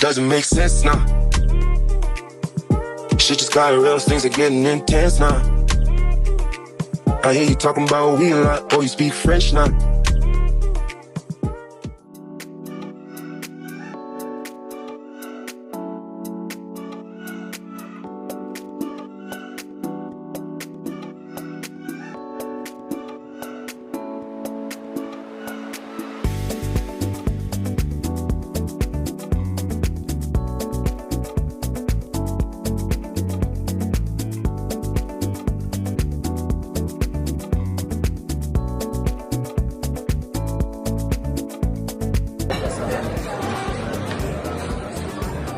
doesn't make sense now. Shit just got real, things are getting intense now. I hear you talking about we a lot, oh you speak French now.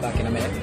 Back in a minute.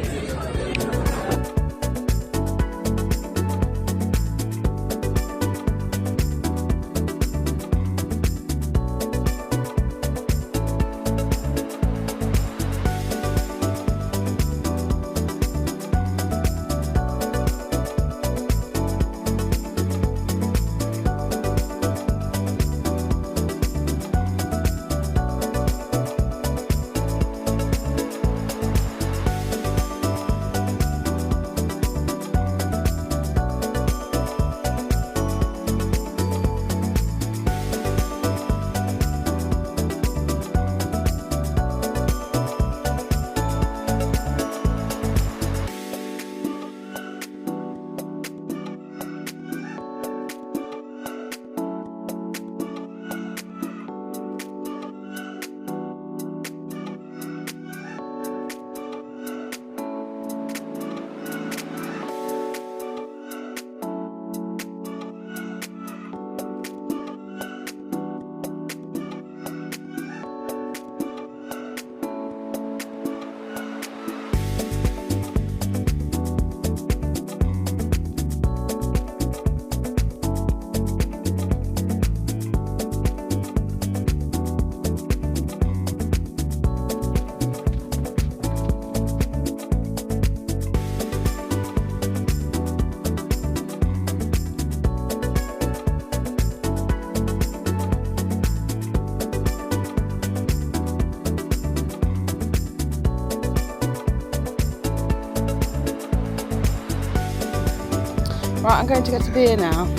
Right, I'm going to get a beer now. I'm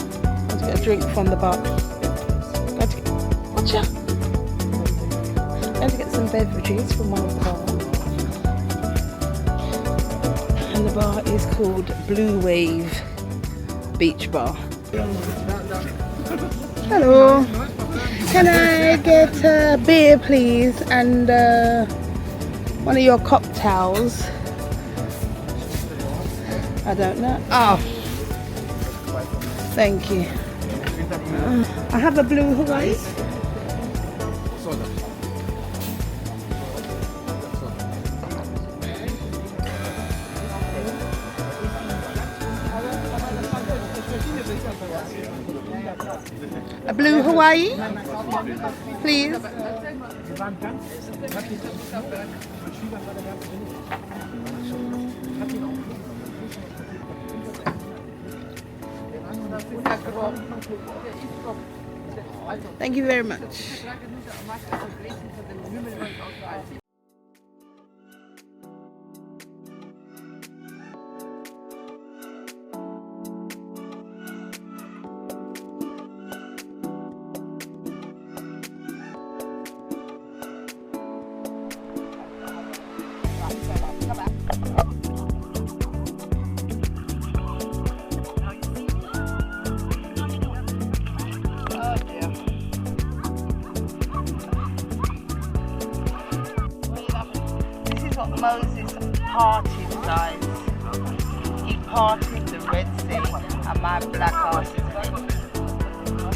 going to get a drink from the bar. Watch out! I'm going to get some beverages from one of the bars. And the bar is called Blue Wave Beach Bar. Hello. Can I get a beer, please, and one of your cocktails? I don't know. Oh. Thank you. I have a blue Hawaii. A blue Hawaii, please. Thank you very much. Moses parted, guys. He parted the Red Sea, and my black ass is in.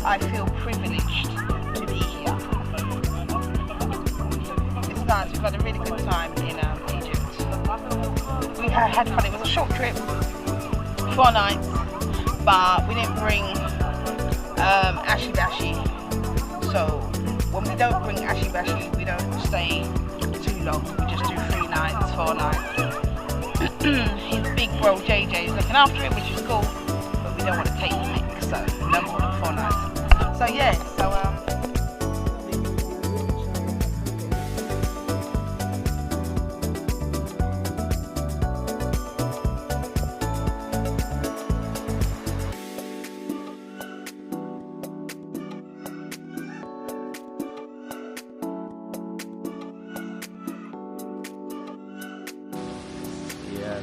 I feel privileged to be here. It's nice. We've had a really good time in Egypt. We had fun. It was a short trip, 4 nights, but we didn't bring Ashi Bashi. So when we don't bring Ashi Bashi, we don't stay too long. We just do 3 nights, 4 nights. His big bro JJ is looking after it, which is cool, but we don't want to take the mix, so no more than 4 nights. So yeah,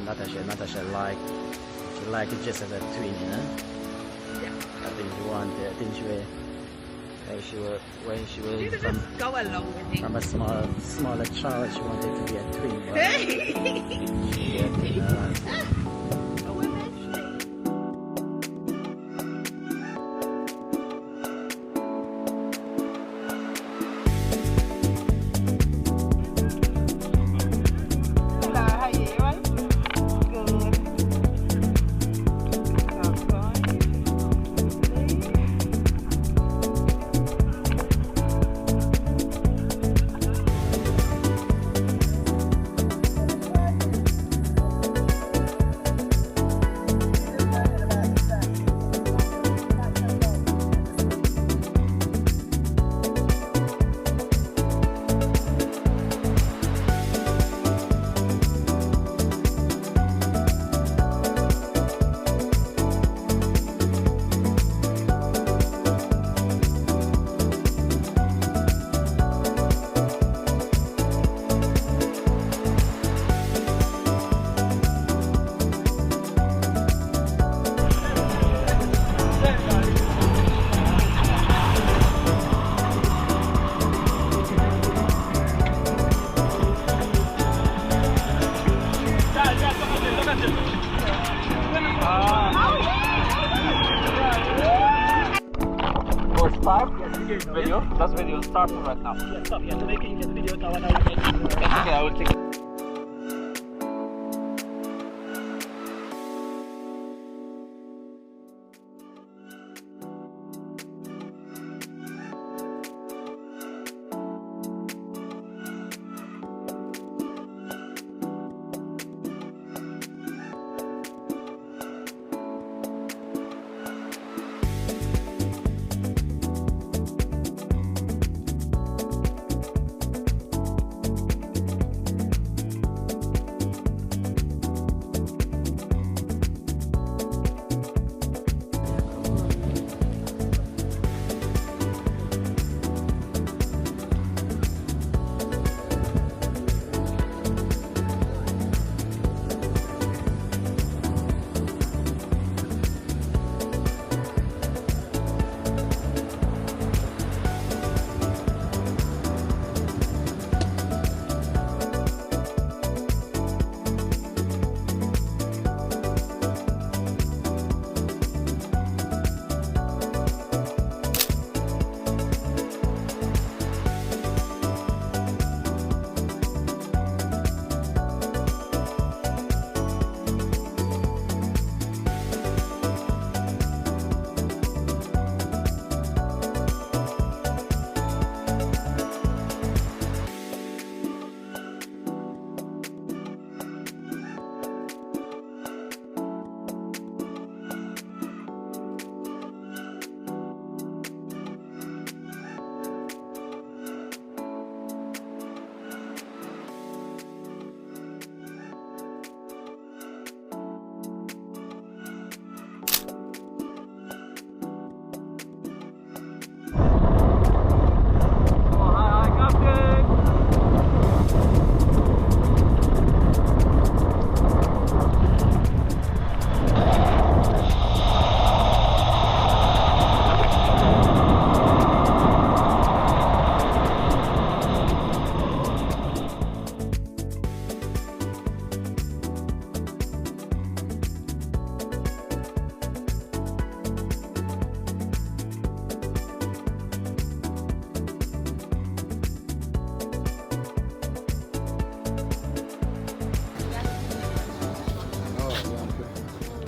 Natasha like it just as a twin, you know. I think she wanted. I think when she was Go along with from a smaller child, she wanted to be a twin. But she had to, Video? That's video starting right now. yeah, stop. Yeah, so making the video now. Okay, I will take.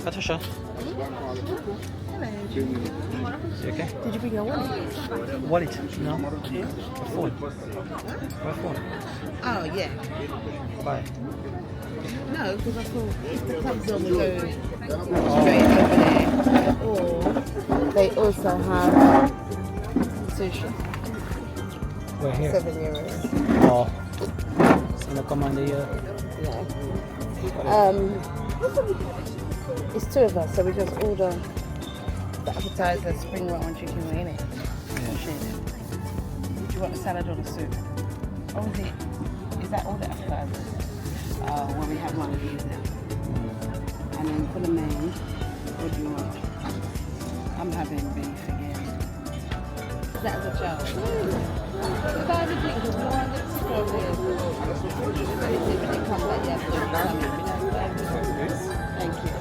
Natasha. You okay? Did you bring your wallet? Wallet? No. My phone. My phone. Oh, yeah. Bye. No, because I thought the clubs on the go straight over there. Or they also have sushi. We're here. €7. Oh. It's gonna come under here. No. It's two of us, so we just order the appetizer, spring roll and chicken wing, innit? Yeah. Do you want the salad or the soup? Or is that all the appetizers? Well, we have one of these now. And then for the main, what do you want? I'm having beef again. That was a child. If I would drink one that's supposed when it comes like that, thank you.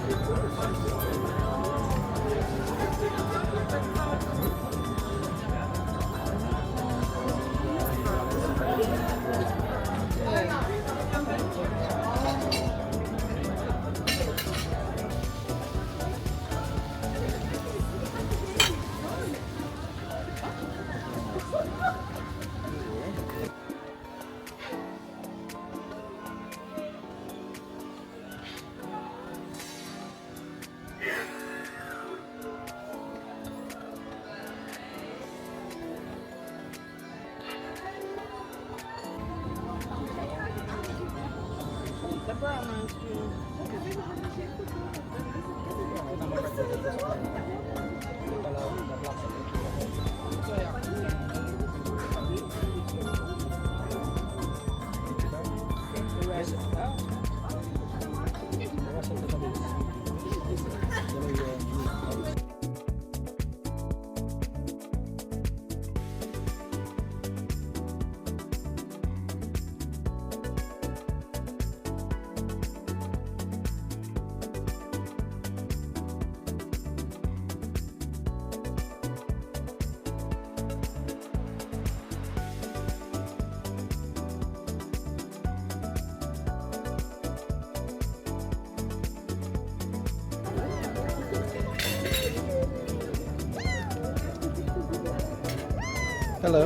Hello.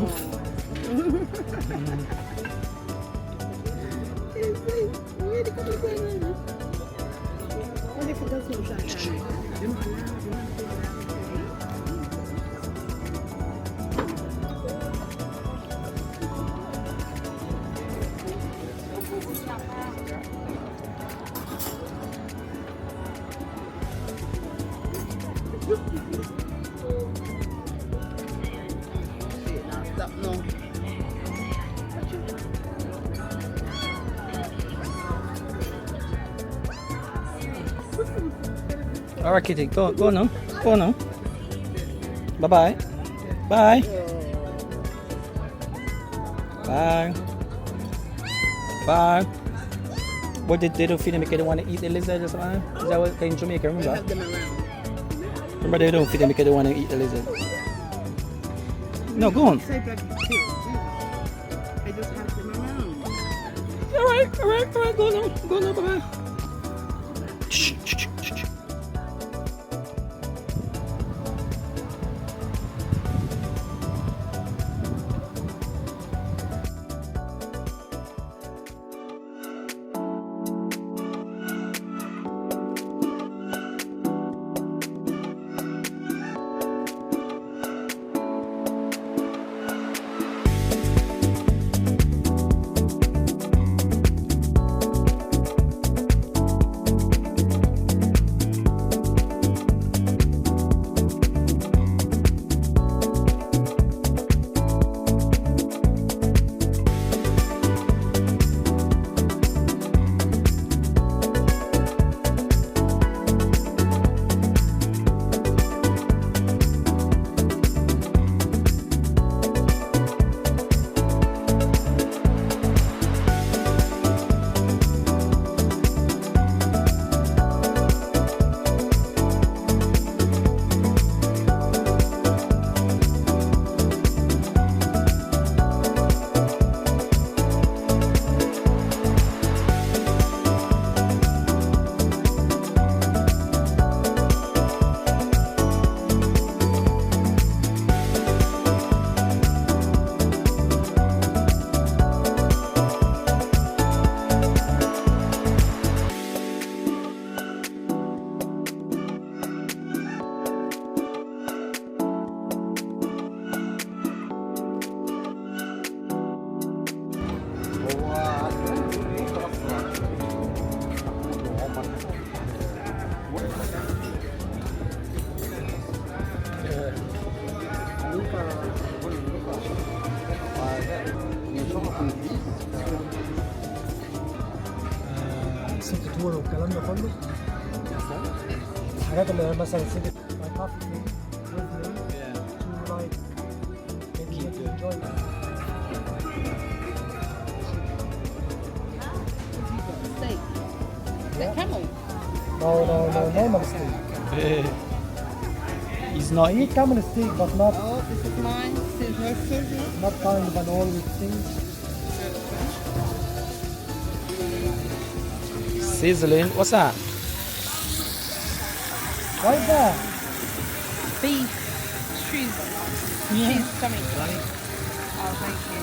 All right, Kitty, go now. Go now. Bye-bye. Bye. Bye. Bye. What did they do feed them because they want to eat the lizard or something? Is that what in Jamaica, remember? Have them around. Remember they don't feed them because they want to eat the lizard. No, go on. I just have them around. All right. Go now, bye-bye. Shh. ست شهور والكلام ده كله حاجات اللي مثلا سيبت like coffee with me to like maybe you enjoy it. Steak. Is that camel? No, normal steak. He's not Eat camel steak, but not Oh, this is mine. Sizzler, sizzler. not kind of an all with things. sizzling. What's that? Why that? Beef. Cheese. Cheese tummy. Oh, thank you.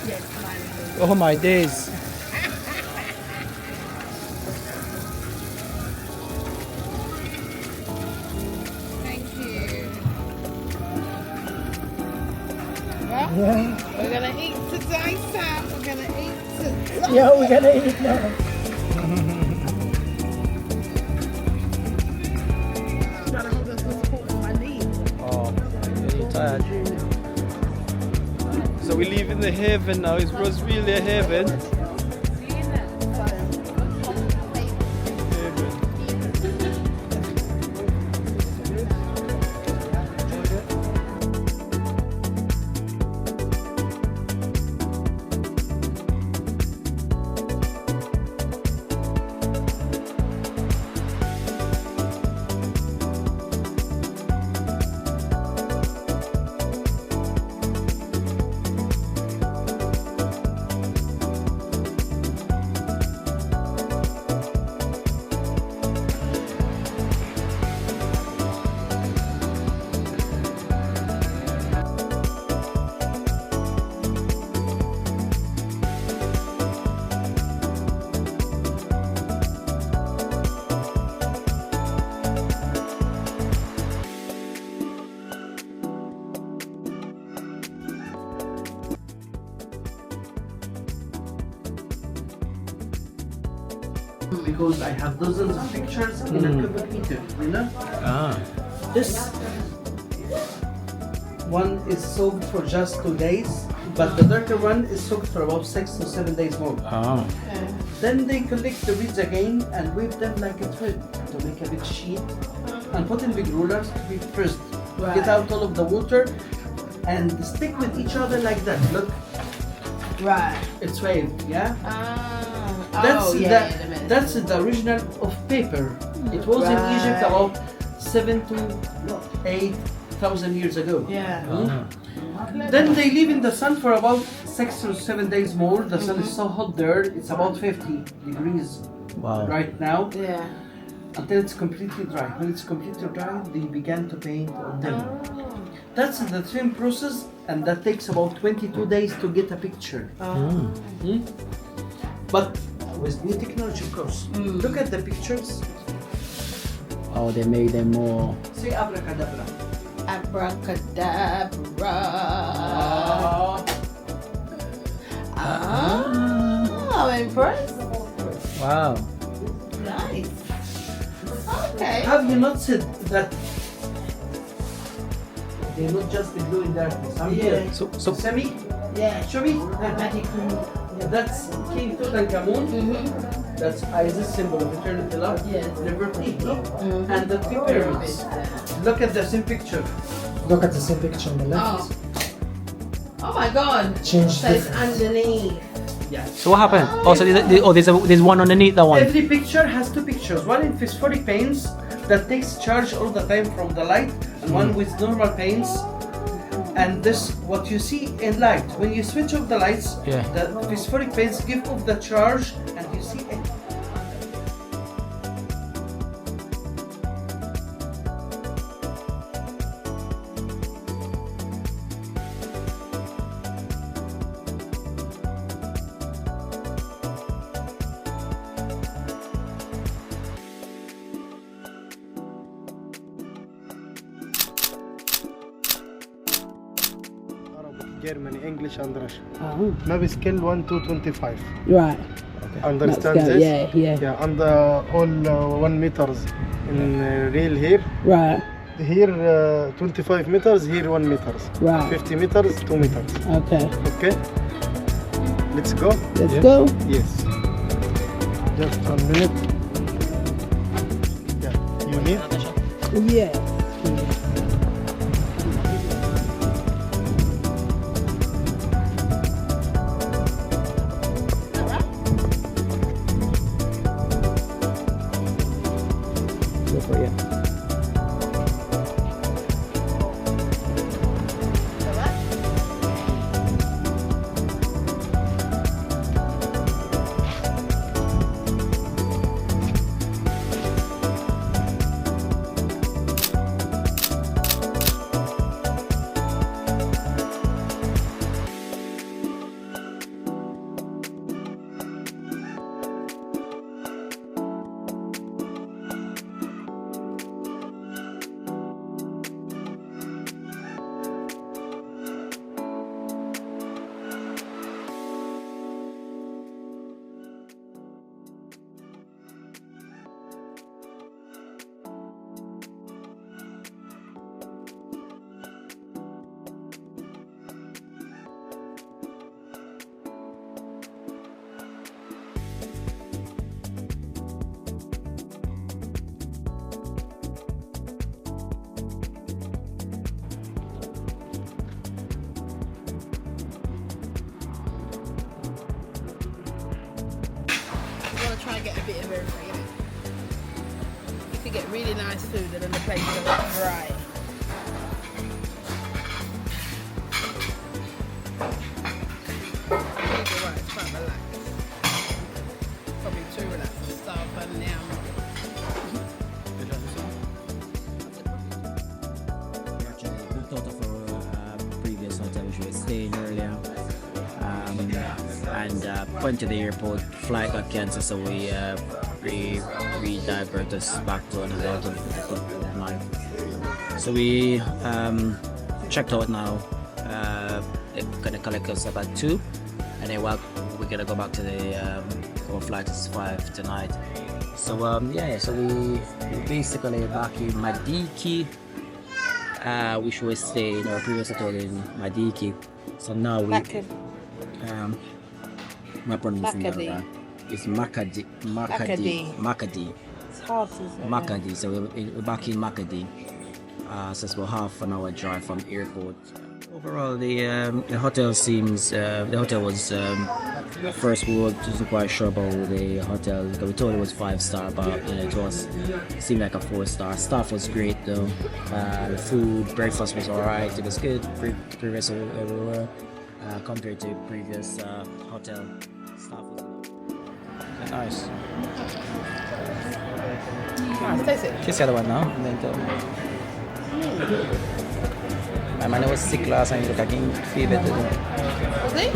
Yes, mine. Oh my days. Thank you. Well, Yeah. we're gonna eat today, Sam. We're gonna eat today. Yeah, we're gonna eat now. Trying to hold us with support on my knee. Oh, really tired. So we live in the heaven now. It was really a heaven. Because I have dozens of pictures in a cubic meter, you know? Ah. This one is soaked for just 2 days, but the darker one is soaked for about 6 to 7 days more. Ah. Then they collect the beads again and weave them like a thread to make a big sheet and put in big rollers to be pressed. Get out all of the water and stick with each other like that. Look, Right. it's waved, yeah? That's That's the original of paper. It was in Egypt about 7 to 8,000 years ago. Yeah. Then they live in the sun for about 6 or 7 days more. The sun is so hot there, it's about 50 degrees Wow. right now, Yeah. until it's completely dry. When it's completely dry, they began to paint on them. That's the same process, and that takes about 22 days to get a picture. But with new technology, of course. Look at the pictures. Oh, they made them more. Say abracadabra. Abracadabra. I'm impressed. Wow. Nice. Okay. Have you not said that they're not just the glue in darkness? I'm here. So Sami, Yeah. show me. Magical. That's King Tutankhamun. That's Isis, symbol of eternity, love, Yes. Nefertiti, and the three pyramids. Look at the same picture. Look at the same picture on the left. Oh my God. Change So it's different. underneath. Yeah. So what happened? Oh, so there's one underneath that one. Every picture has two pictures. One in phosphoric paints that takes charge all the time from the light, and one with normal paints. And this, what you see in light, when you switch off the lights, Yeah. the phosphoric paints give off the charge, and you see it. Germany, English and Russian. Maybe scale 1 to 25. Right. Understand this? Yeah. Yeah, and all 1 meters in real here. Right. Here 25 meters, here 1 meters. Right. 50 meters, 2 meters. Okay. Okay? Let's go? Let's go. Yes. Just 1 minute. Yeah. Go for it. Try and get a bit of everything. You could get really nice food and then the place is a bit dry. It's alright, it's quite relaxed. Probably too relaxed and stuff, but now We actually booked out of our previous hotel which we were staying earlier. And went to the airport, flight got cancelled, so we divert us back to another hotel. So we checked out now. They're gonna collect us about 2, and then we're gonna go back to the our flight is 5 tonight. So yeah, so we basically back in Madiki, which we stayed in our previous hotel in Madiki. So now we my pronunciation is Makadi. it's hard to say. Makadi. So we're back in Makadi. So it's about half an hour drive from the airport. Overall, the hotel seems the hotel was first we wasn't quite sure about the hotel. We thought it was 5-star, but it seemed like a 4-star. Staff was great though. The food, breakfast was alright. It was good. Previous everywhere compared to previous hotel. Staff was nice. Nice, taste it. Kiss the other one now, and then tell me. My man was sick last time. You look again, feel better. Was he?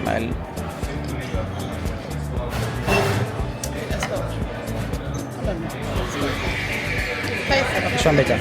Well, Let's go. Taste it. which one better?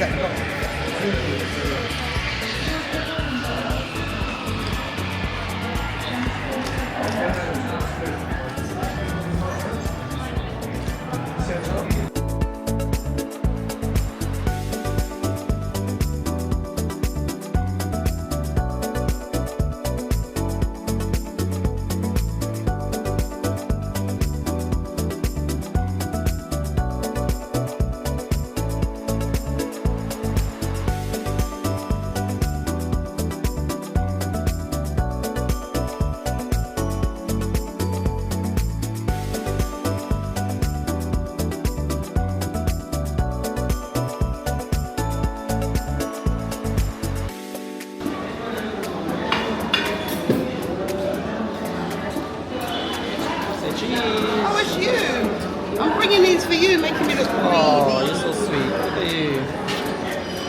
Oh, it's you. I'm bringing these for you, making me look Oh, greedy. you're so sweet. Look at you.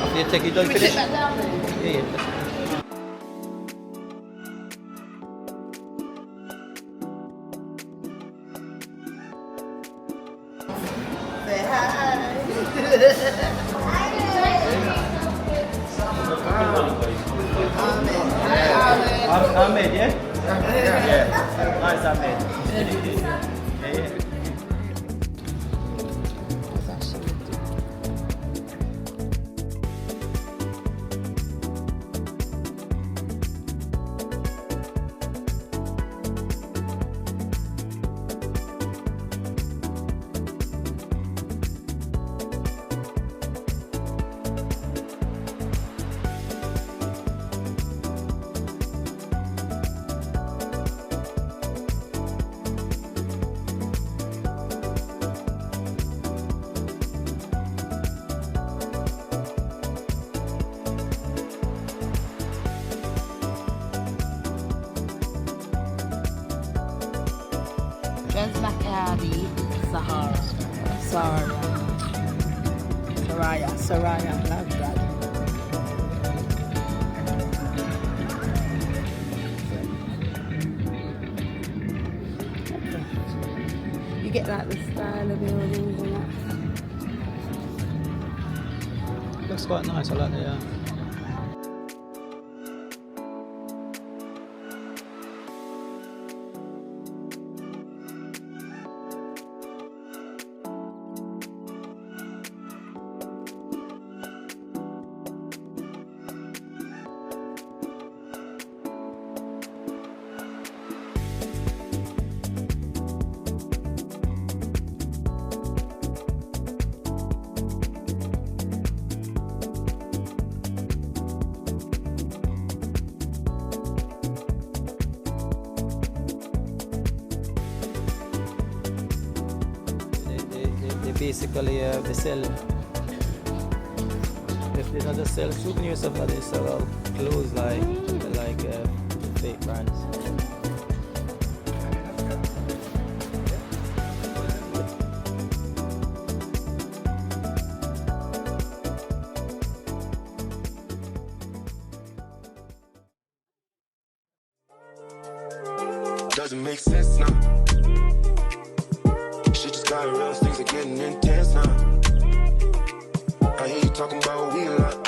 After you take it, don't Can we finish. take that down then? Yeah. Say hi. Ahmed, yeah? Yeah. Nice, Ahmed. Yeah. There's Maccabi, Sahara, Saraya, love that. You get like the style of buildings and that. Looks quite nice. I like the. Basically, they sell. If they don't just sell souvenir stuff, but they sell clothes like fake brands. Doesn't make sense now. Shit just got real, things are getting intense now. I hear you talking about we a lot.